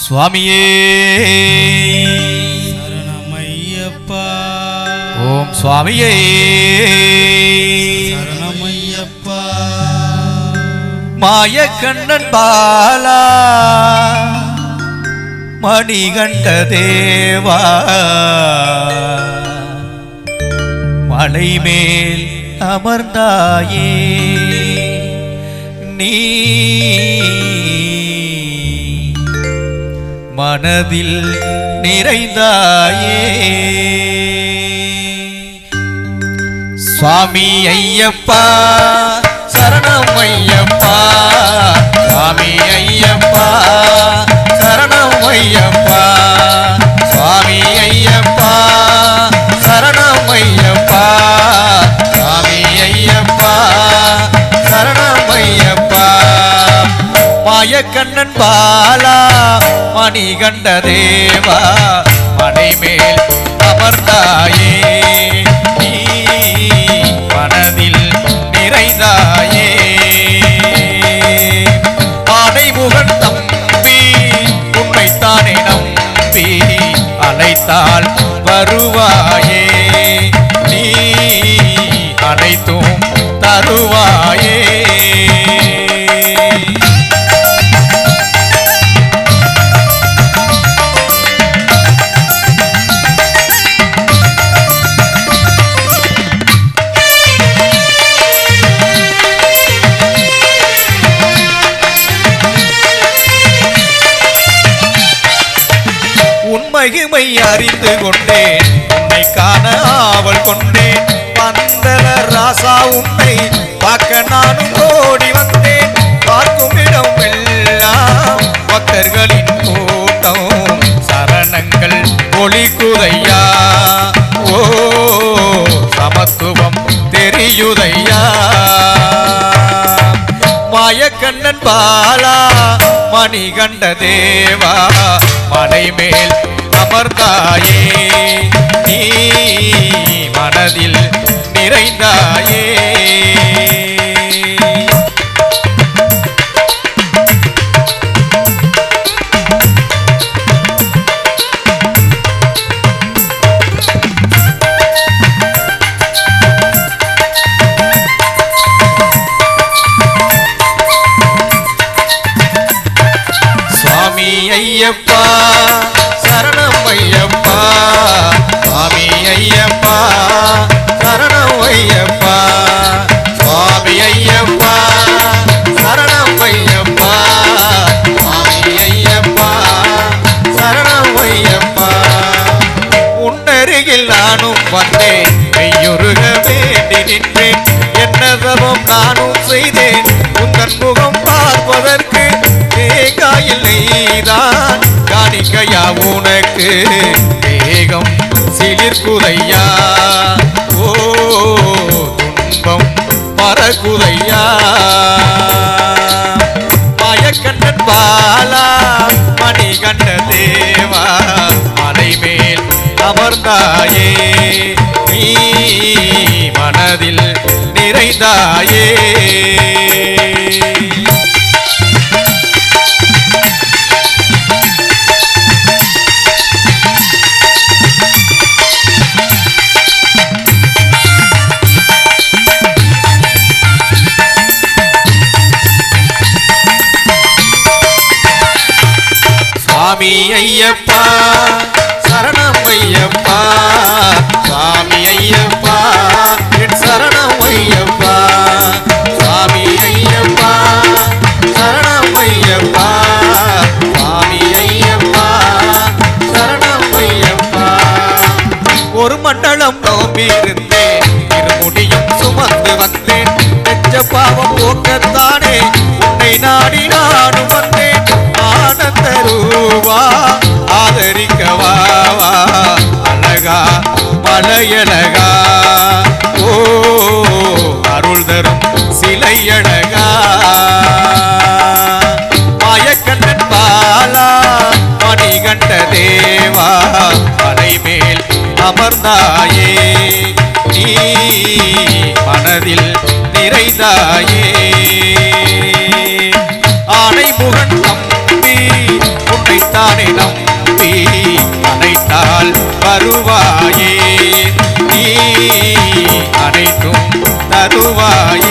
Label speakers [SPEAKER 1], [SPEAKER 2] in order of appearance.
[SPEAKER 1] சுவாமியே
[SPEAKER 2] சரணமையப்பா.
[SPEAKER 1] ஓம் சுவாமியே
[SPEAKER 2] சரணமையப்பா.
[SPEAKER 1] மாயக்கண்ணன் பாலா மணிகண்ட தேவா மலை மேல் அமர்ந்தாயே நீ மனதில் நிறைந்தாயே சுவாமி ஐயப்பா சரணம் ஐயப்பா சுவாமி ஐயப்பா சரணம் ஐயப்பா சுவாமி ஐயப்பா சரணம் ஐயப்பா சுவாமி ஐயப்பா சரணம் ஐயப்பா மாயக்கண்ணன் பாலா மணிகண்ட தேவா மலை மேல் அமர்ந்தாயே நீ மனதில் நிறைந்தாயே ஆனைமுகன் தம்பி உன்னைத்தானே நம்பி அழைத்தால் வருவாயே நீ அனைத்தும் தருவாயே மகிமை அறிந்து கொண்டேன் உன்னை காண ஆவல் கொண்டேன் பந்தல ராசா உன்னை பார்க்க நானும் ஓடி வந்தேன் பார்க்கும் இடம் எல்லாம் பக்தர்களின் கூட்டம் சரணங்கள் ஒளிக்குதையா ஓ சமத்துவம் தெரியுதையா மாயக்கண்ணன் பாலா மணிகண்ட தேவா மலை மேல் அமர்ந்தாயே நீ மனதில் நிறைந்தாயே சுவாமி ஐயப்பா சரணம் ஐயப்பா சுவாமி ஐயப்பா சரணம் ஐயப்பா சுவாமி ஐயப்பா சரணம் ஐயப்பா சுவாமி ஐயப்பா சரணம் ஐயப்பா உன்னருகில் நானும் வந்தேன் மெய்யுருக வேண்டி நின்றேன் என்ன தவம் நானும் செய்தேன் உந்தன் முகம் பார்ப்பதற்கு தேங்காயில் நெய்தான் காணிக்கையா உனக்கு தேகம் சிலிர்குதையா ஓ துன்பம் மறக்குதையா மாயக்கண்ணன் பாலா மணிகண்ட தேவா மலை மேல் அமர்ந்தாயே நீ மனதில் நிறைந்தாயே சுவாமி ஐயப்பா சரணம் ஐயப்பா சுவாமி ஐயப்பா என் சரணம் ஐயப்பா சுவாமி ஐயப்பா சரணம் ஐயப்பா சுவாமி ஐயப்பா சரணம் ஐயப்பா ஒரு மண்டலம் நோம்பியிருந்தேன் இருமுடியும் சுமந்து வந்தேன் நெஞ்ச பாவம் போக்கத்தானே உன்னை நாடி நானும் வந்தேன் ஆனந்தரூவா ஆதரிக்கவா அழகா மலையழகா ஓ அருள் தரும் சிலையழகா மாயக்கண்ணன் பாலா மணிகண்ட தேவா மலை மேல் அமர்ந்தாயே நீ மனதில் நிறைந்தாயே ஆனைமுகன் தம்பி உன்னைத்தானே தருவாயே நீ அனைத்தும் தருவாயே